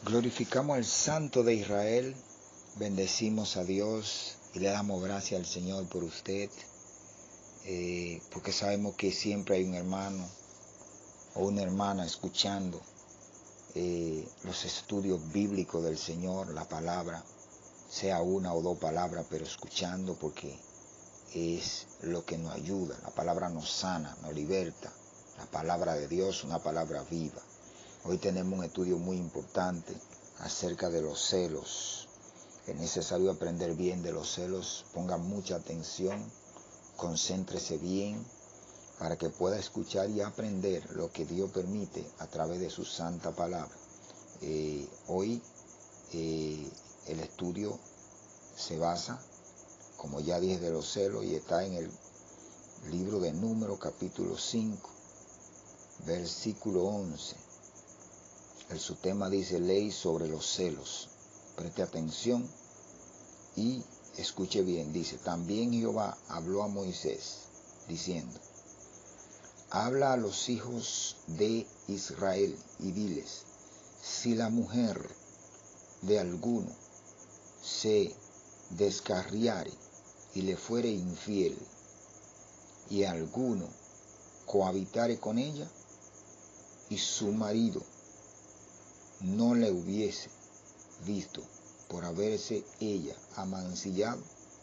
Glorificamos al Santo de Israel, bendecimos a Dios y le damos gracias al Señor por usted, porque sabemos que siempre hay un hermano o una hermana escuchando los estudios bíblicos del Señor, la palabra, sea una o dos palabras, pero escuchando porque es lo que nos ayuda. La palabra nos sana, nos liberta. La palabra de Dios, una palabra viva. Hoy tenemos un estudio muy importante acerca de los celos. Es necesario aprender bien de los celos. Ponga mucha atención, concéntrese bien para que pueda escuchar y aprender lo que Dios permite a través de su santa palabra. Hoy el estudio se basa, como ya dije, de los celos y está en el libro de Números, capítulo 5, versículo 11. El subtema dice ley sobre los celos. Preste atención y escuche bien. Dice, también Jehová habló a Moisés diciendo, habla a los hijos de Israel y diles, si la mujer de alguno se descarriare y le fuere infiel, y alguno cohabitare con ella, y su marido no le hubiese visto por haberse ella amancillado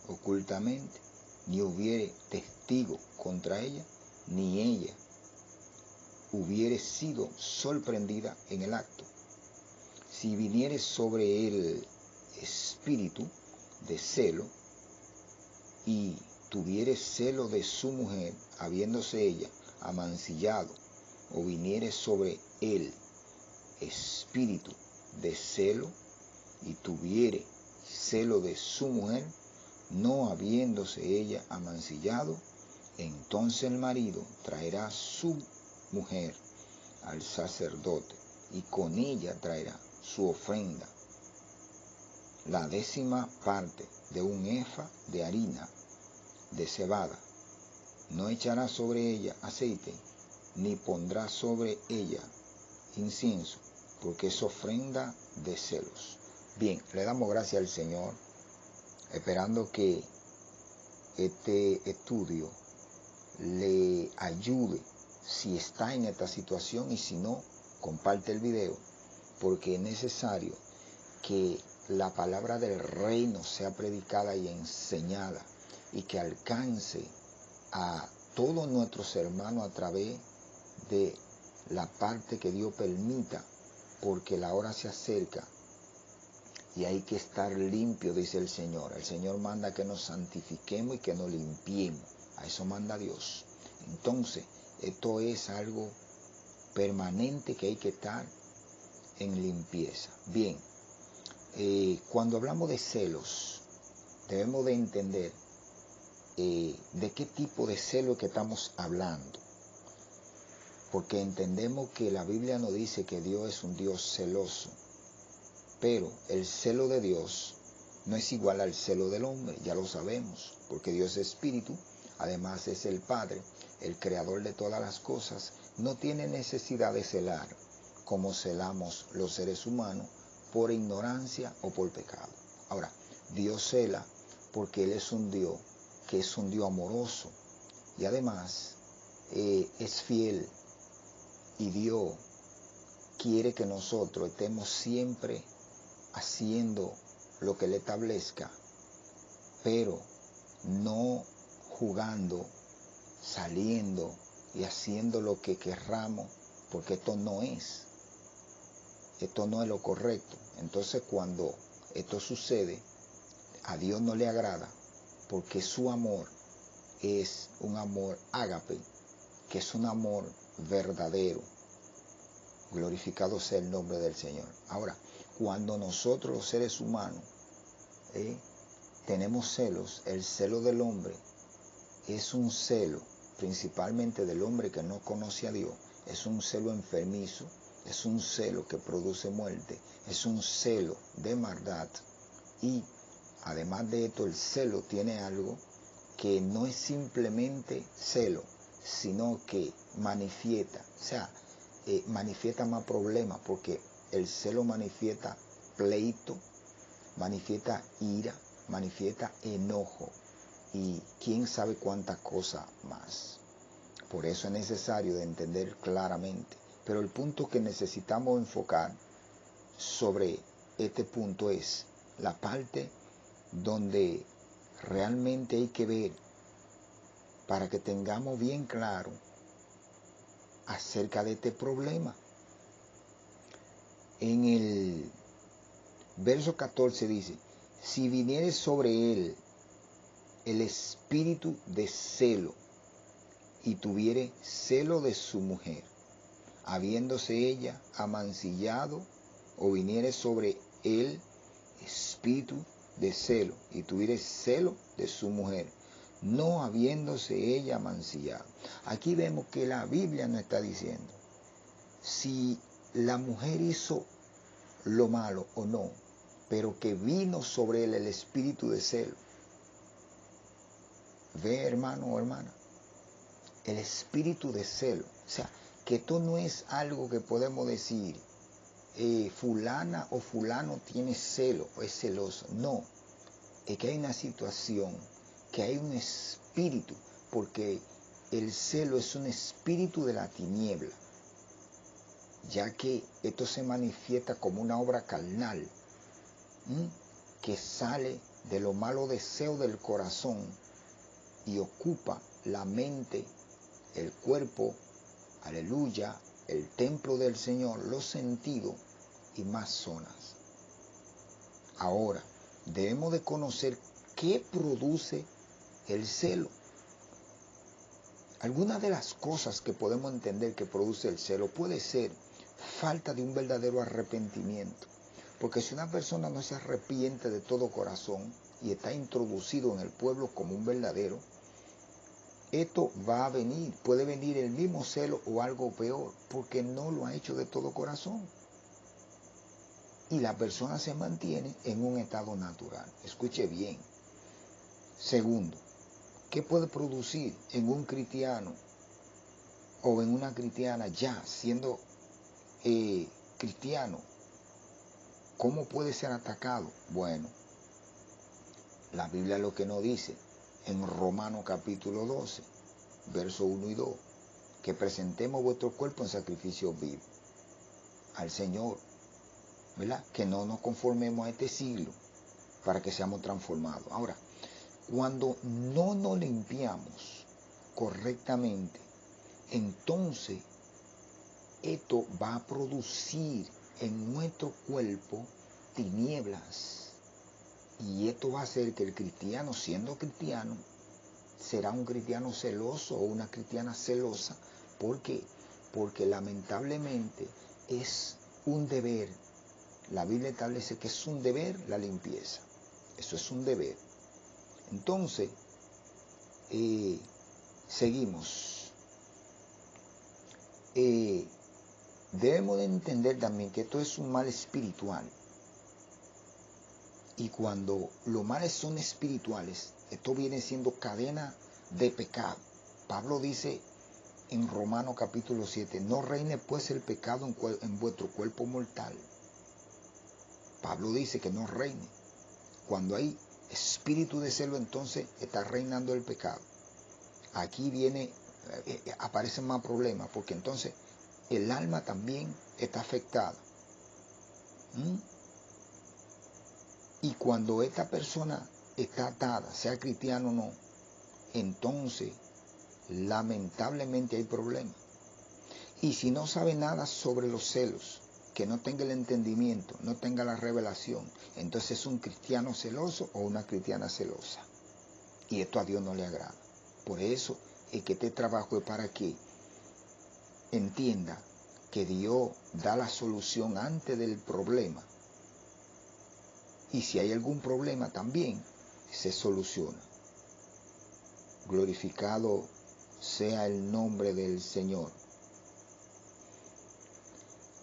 ocultamente, ni hubiere testigo contra ella, ni ella hubiere sido sorprendida en el acto. Si viniere sobre el espíritu de celo, y tuviere celo de su mujer, habiéndose ella amancillado, o viniere sobre él espíritu de celo, y tuviere celo de su mujer, no habiéndose ella amancillado, entonces el marido traerá su mujer al sacerdote, y con ella traerá su ofrenda, la 10ª parte de un efa de harina de cebada. No echará sobre ella aceite, ni pondrá sobre ella incienso, porque es ofrenda de celos. Bien, le damos gracias al Señor, esperando que este estudio le ayude si está en esta situación, y si no, comparte el video, porque es necesario que la palabra del reino sea predicada y enseñada, y que alcance a todos nuestros hermanos a través de la parte que Dios permita, porque la hora se acerca y hay que estar limpio, dice el Señor. El Señor manda que nos santifiquemos y que nos limpiemos. A eso manda Dios. Entonces, esto es algo permanente, que hay que estar en limpieza. Bien, cuando hablamos de celos, debemos de entender de qué tipo de celo que estamos hablando. Porque entendemos que la Biblia nos dice que Dios es un Dios celoso. Pero el celo de Dios no es igual al celo del hombre, ya lo sabemos, porque Dios es espíritu, además es el Padre, el creador de todas las cosas, no tiene necesidad de celar como celamos los seres humanos por ignorancia o por pecado. Ahora, Dios cela porque Él es un Dios que es un Dios amoroso, y además es fiel, y Dios quiere que nosotros estemos siempre haciendo lo que Él establezca, pero no jugando, saliendo y haciendo lo que querramos, porque esto no es lo correcto. Entonces, cuando esto sucede, a Dios no le agrada, porque su amor es un amor ágape, que es un amor verdadero. Glorificado sea el nombre del Señor. Ahora, cuando nosotros los seres humanos tenemos celos, el celo del hombre es un celo, principalmente del hombre que no conoce a Dios, es un celo enfermizo, es un celo que produce muerte, es un celo de maldad. Y además de esto, el celo tiene algo que no es simplemente celo, sino que manifiesta, manifiesta más problemas, porque El celo manifiesta pleito, manifiesta ira, manifiesta enojo y quién sabe cuántas cosas más. Por eso es necesario de entender claramente. Pero el punto que necesitamos enfocar sobre este punto es la parte donde realmente hay que ver para que tengamos bien claro acerca de este problema. En el verso 14 dice, si viniere sobre él el espíritu de celo y tuviere celo de su mujer, habiéndose ella amancillado, o viniere sobre él espíritu de celo y tuviere celo de su mujer, no habiéndose ella amancillado. Aquí vemos que la Biblia nos está diciendo si la mujer hizo lo malo o no, pero que vino sobre él el espíritu de celo. Ve, hermano o hermana, el espíritu de celo. O sea, que esto no es algo que podemos decir, fulana o fulano tiene celo o es celoso. No, es que hay una situación, que hay un espíritu, porque el celo es un espíritu de la tiniebla, ya que esto se manifiesta como una obra carnal, que sale de los malos deseos del corazón y ocupa la mente, el cuerpo, aleluya, el templo del Señor, los sentidos y más zonas. Ahora, debemos de conocer qué produce el celo. Algunas de las cosas que podemos entender que produce el celo puede ser falta de un verdadero arrepentimiento. Porque si una persona no se arrepiente de todo corazón y está introducido en el pueblo como un verdadero, esto va a venir, puede venir el mismo celo o algo peor, porque no lo ha hecho de todo corazón. Y la persona se mantiene en un estado natural. Escuche bien. Segundo, ¿qué puede producir en un cristiano o en una cristiana ya siendo cristiano? ¿Cómo puede ser atacado? Bueno, la Biblia lo que nos dice en Romanos capítulo 12, verso 1 y 2, que presentemos vuestro cuerpo en sacrificio vivo al Señor, ¿verdad? Que no nos conformemos a este siglo para que seamos transformados. Ahora, cuando no nos limpiamos correctamente, entonces esto va a producir en nuestro cuerpo tinieblas. Y esto va a hacer que el cristiano, siendo cristiano, será un cristiano celoso o una cristiana celosa. ¿Por qué? Porque lamentablemente es un deber. La Biblia establece que es un deber la limpieza. Eso es un deber. Entonces, seguimos. Debemos de entender también que esto es un mal espiritual. Y cuando los males son espirituales, esto viene siendo cadena de pecado. Pablo dice en Romanos capítulo 7, no reine pues el pecado en vuestro cuerpo mortal. Pablo dice que no reine. Cuando hay espíritu de celo, entonces está reinando el pecado. Aquí aparecen más problemas, porque entonces el alma también está afectada. Y cuando esta persona está atada, sea cristiano o no, entonces lamentablemente hay problemas. Y si no sabe nada sobre los celos, que no tenga el entendimiento, no tenga la revelación, entonces es un cristiano celoso o una cristiana celosa. Y esto a Dios no le agrada. Por eso es que este trabajo es para que entienda que Dios da la solución antes del problema. Y si hay algún problema también se soluciona. Glorificado sea el nombre del Señor.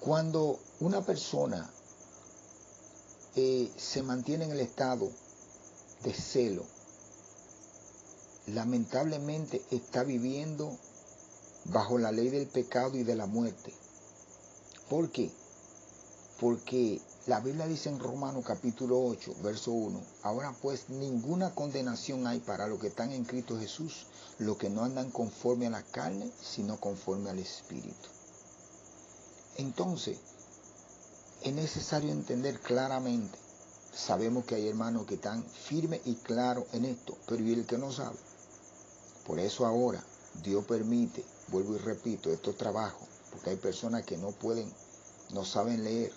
Cuando una persona se mantiene en el estado de celo, lamentablemente está viviendo bajo la ley del pecado y de la muerte. ¿Por qué? Porque la Biblia dice en Romanos capítulo 8, verso 1, ahora pues ninguna condenación hay para los que están en Cristo Jesús, los que no andan conforme a la carne, sino conforme al Espíritu. Entonces, es necesario entender claramente. Sabemos que hay hermanos que están firmes y claros en esto, pero ¿y el que no sabe? Por eso ahora Dios permite, vuelvo y repito, estos trabajos, porque hay personas que no pueden, no saben leer,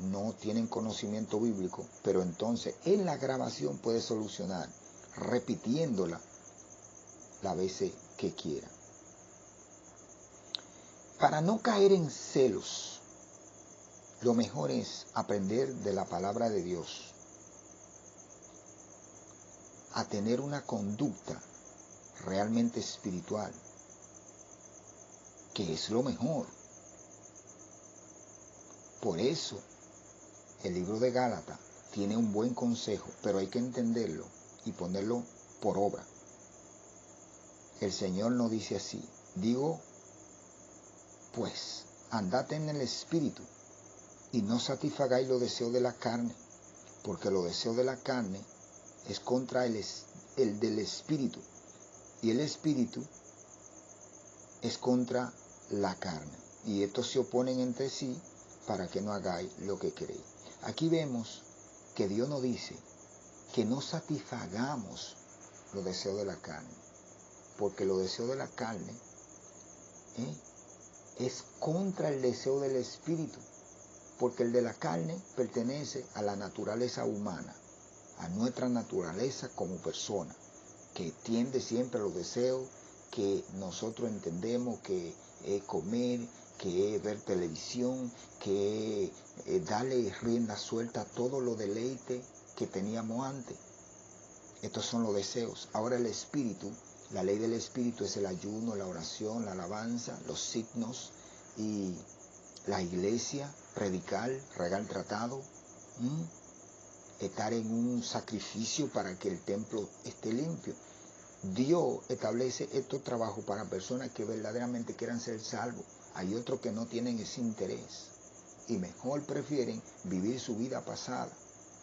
no tienen conocimiento bíblico, pero entonces en la grabación puede solucionar, repitiéndola las veces que quiera. Para no caer en celos, lo mejor es aprender de la palabra de Dios, a tener una conducta realmente espiritual, que es lo mejor. Por eso, el libro de Gálatas tiene un buen consejo, pero hay que entenderlo y ponerlo por obra. El Señor nos dice así, digo, pues, andad en el Espíritu y no satisfagáis los deseos de la carne, porque los deseos de la carne es contra el del Espíritu, y el Espíritu es contra la carne. Y estos se oponen entre sí para que no hagáis lo que queréis. Aquí vemos que Dios nos dice que no satisfagamos los deseos de la carne, porque los deseos de la carne es contra el deseo del Espíritu, porque el de la carne pertenece a la naturaleza humana, a nuestra naturaleza como persona, que tiende siempre a los deseos que nosotros entendemos que es comer, que es ver televisión, que es darle rienda suelta a todos los deleites que teníamos antes. Estos son los deseos. Ahora el Espíritu, la ley del Espíritu es el ayuno, la oración, la alabanza, los signos y la iglesia, predicar, regar el tratado, estar en un sacrificio para que el templo esté limpio. Dios establece estos trabajos para personas que verdaderamente quieran ser salvos. Hay otros que no tienen ese interés y mejor prefieren vivir su vida pasada.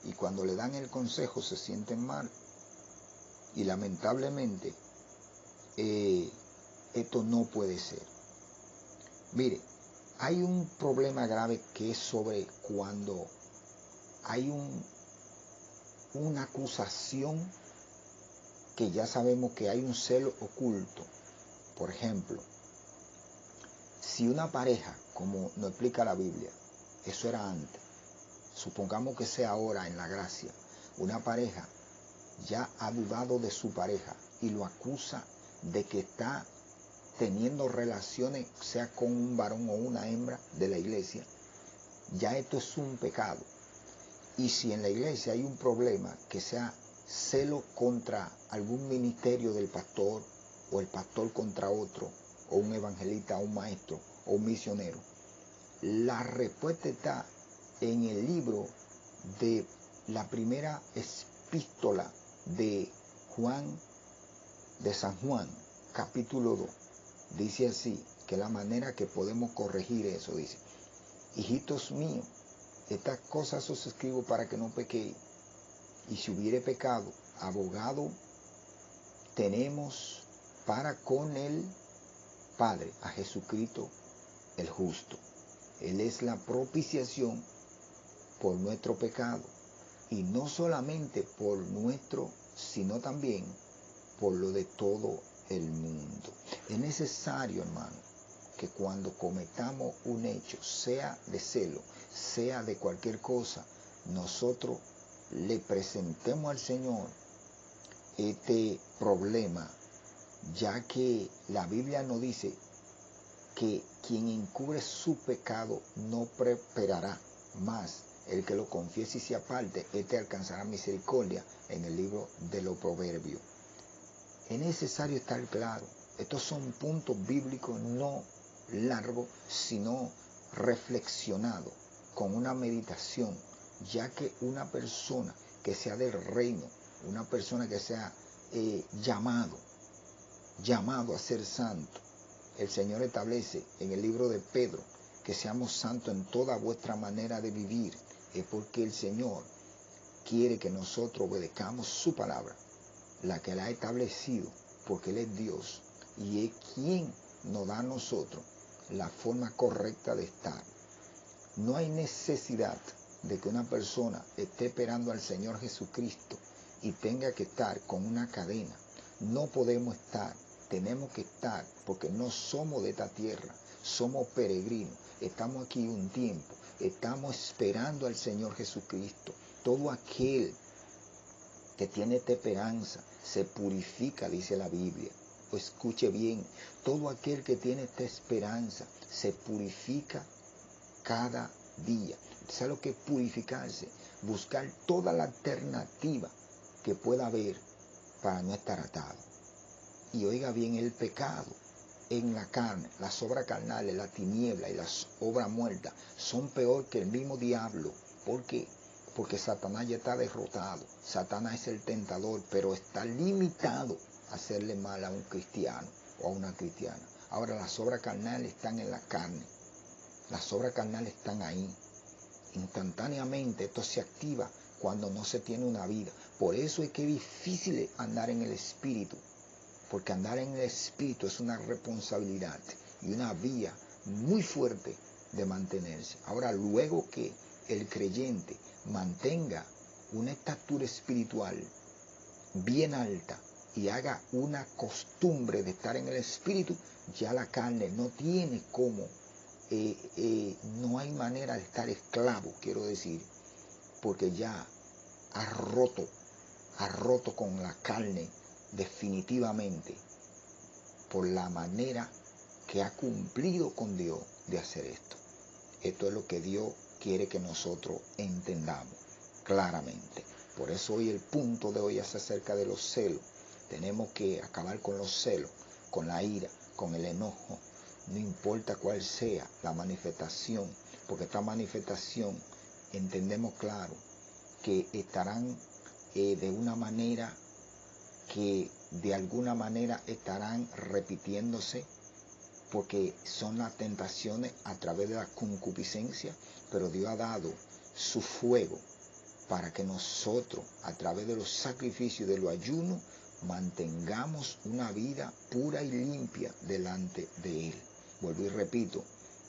Y cuando le dan el consejo se sienten mal. Y lamentablemente esto no puede ser. Mire, hay un problema grave que es sobre cuando hay una acusación que ya sabemos que hay un celo oculto. Por ejemplo, si una pareja, como nos explica la Biblia, eso era antes, supongamos que sea ahora en la gracia, una pareja ya ha dudado de su pareja y lo acusa de que está teniendo relaciones, sea con un varón o una hembra de la iglesia, ya esto es un pecado. Y si en la iglesia hay un problema, que sea celo contra algún ministerio del pastor, o el pastor contra otro, o un evangelista, o un maestro, o un misionero, la respuesta está en el libro de la primera epístola de San Juan, capítulo 2. Dice así, que la manera que podemos corregir eso, dice, hijitos míos, estas cosas os escribo para que no pequéis. Y si hubiere pecado, abogado tenemos para con el Padre, a Jesucristo el justo. Él es la propiciación por nuestro pecado. Y no solamente por nuestro, sino también por lo de todo el mundo. Es necesario, hermano, que cuando cometamos un hecho, sea de celo, sea de cualquier cosa, nosotros le presentemos al Señor este problema, ya que la Biblia nos dice que quien encubre su pecado no prosperará, más el que lo confiese y se aparte, este alcanzará misericordia, en el libro de los Proverbios. Es necesario estar claro, estos son puntos bíblicos no largos, sino reflexionados con una meditación, ya que una persona que sea del reino, una persona que sea llamado a ser santo, el Señor establece en el libro de Pedro que seamos santos en toda vuestra manera de vivir, es porque el Señor quiere que nosotros obedezcamos su palabra, la que Él ha establecido, porque Él es Dios y es quien nos da a nosotros la forma correcta de estar. No hay necesidad de que una persona esté esperando al Señor Jesucristo y tenga que estar con una cadena. No podemos estar, tenemos que estar, porque no somos de esta tierra, somos peregrinos, estamos aquí un tiempo, estamos esperando al Señor Jesucristo. Todo aquel que tiene esta esperanza se purifica, dice la Biblia. O escuche bien, todo aquel que tiene esta esperanza se purifica cada día. ¿Sabe lo que es purificarse? Buscar toda la alternativa que pueda haber para no estar atado. Y oiga bien, el pecado en la carne, las obras carnales, la tiniebla y las obras muertas son peor que el mismo diablo. ¿Por qué? Porque Satanás ya está derrotado. Satanás es el tentador, pero está limitado a hacerle mal a un cristiano o a una cristiana. Ahora las obras carnales están en la carne. Las obras carnales están ahí. Instantáneamente esto se activa cuando no se tiene una vida. Por eso es que es difícil andar en el Espíritu. Porque andar en el Espíritu es una responsabilidad y una vía muy fuerte de mantenerse. Ahora, luego que el creyente mantenga una estatura espiritual bien alta y haga una costumbre de estar en el Espíritu, ya la carne no tiene cómo, no hay manera de estar esclavo, quiero decir, porque ya ha roto con la carne definitivamente por la manera que ha cumplido con Dios de hacer esto. Esto es lo que Dios quiere que nosotros entendamos claramente. Por eso hoy el punto de hoy es acerca de los celos. Tenemos que acabar con los celos, con la ira, con el enojo. No importa cuál sea la manifestación, porque esta manifestación entendemos claro que estarán de una manera que de alguna manera estarán repitiéndose, porque son las tentaciones a través de la concupiscencia, pero Dios ha dado su fuego para que nosotros, a través de los sacrificios y de los ayunos, mantengamos una vida pura y limpia delante de Él. Vuelvo y repito,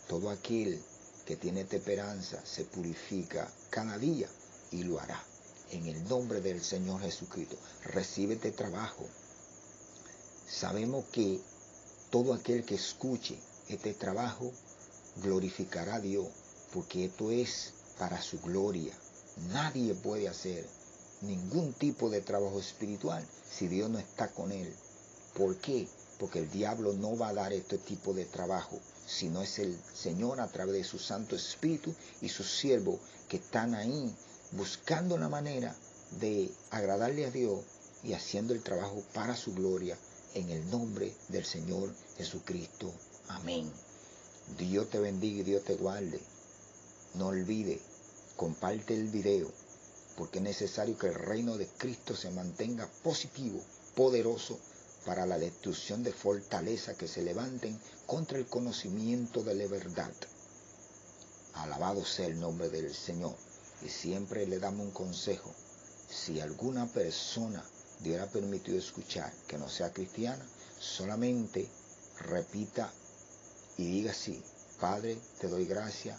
todo aquel que tiene esta esperanza se purifica cada día y lo hará. En el nombre del Señor Jesucristo, recibe este trabajo. Sabemos que todo aquel que escuche este trabajo glorificará a Dios, porque esto es para su gloria. Nadie puede hacer ningún tipo de trabajo espiritual si Dios no está con él. ¿Por qué? Porque el diablo no va a dar este tipo de trabajo, sino es el Señor a través de su Santo Espíritu y sus siervos que están ahí buscando la manera de agradarle a Dios y haciendo el trabajo para su gloria, en el nombre del Señor Jesucristo. Amén. Dios te bendiga y Dios te guarde. No olvide, comparte el video, porque es necesario que el reino de Cristo se mantenga positivo, poderoso, para la destrucción de fortalezas que se levanten contra el conocimiento de la verdad. Alabado sea el nombre del Señor. Y siempre le damos un consejo. Si alguna persona Dios ha permitido escuchar que no sea cristiana, solamente repita y diga así: Padre, te doy gracias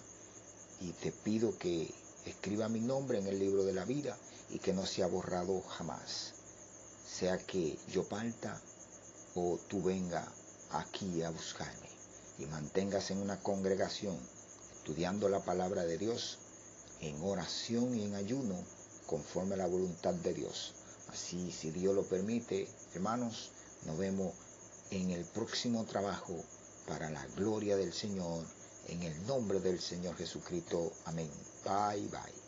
y te pido que escriba mi nombre en el libro de la vida y que no sea borrado jamás. Sea que yo parta o tú venga aquí a buscarme, y mantengas en una congregación estudiando la palabra de Dios en oración y en ayuno conforme a la voluntad de Dios. Así, si Dios lo permite, hermanos, nos vemos en el próximo trabajo para la gloria del Señor, en el nombre del Señor Jesucristo. Amén. Bye, bye.